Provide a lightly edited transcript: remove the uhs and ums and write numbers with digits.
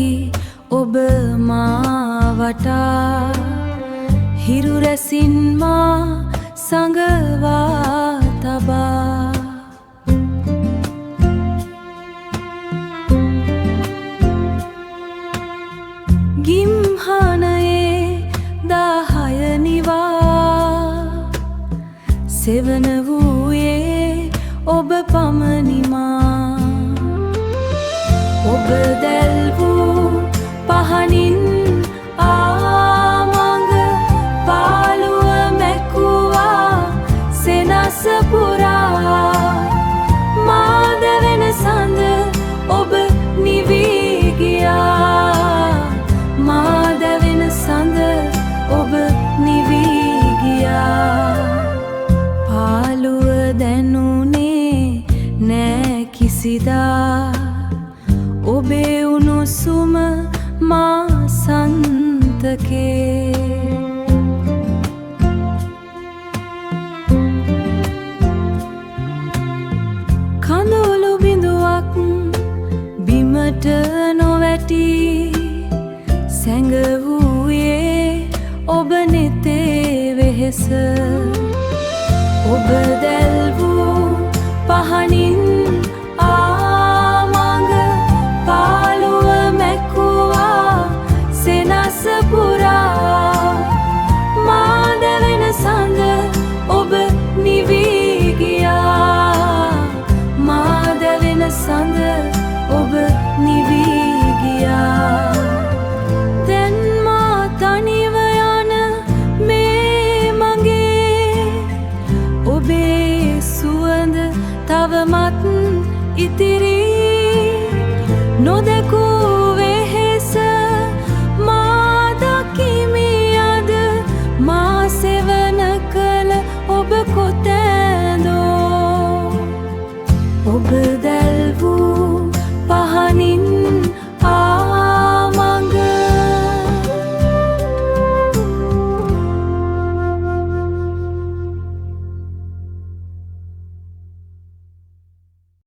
දෙකි ඔබ මා වටා හිරු රැසින් මා සඟවා තබා ගිම්හානයේ 10 නිවා සෙවන වූයේ ඔබ පමණිමා ඔබ දැල් වූ පහනින් ආමඟ පාළුව මැකුවා සෙනස පුරා මා දැවෙන සඳ ඔබ නිවී ගියා මා දැවෙන සඳ ඔබ නිවී ගියා පාළුව දැනුනේ නෑ කිසිදා ඔබේ උණුසුම මා සන්තකේ කඳුළු බිඳුවක් බිමට නොවැටි සැඟවූයේ ඔබ නෙතේ වෙහෙස ඔබ දැල් වූ පහනින් ආමඟ පාළුව මැකුවා සෙනස පුරා මා දැවෙන සඳ ඔබ නිවී ගියා මා දැවෙන සඳ ඔබ නිවී ගියා දැන් මා තනිව යන මේ මගේ ඔබේ සුවඳ තවමත් ඉතිරි නොදැකූ වෙහෙස මා දකිමි අද මා සෙවන කළ ඔබ කොතැනද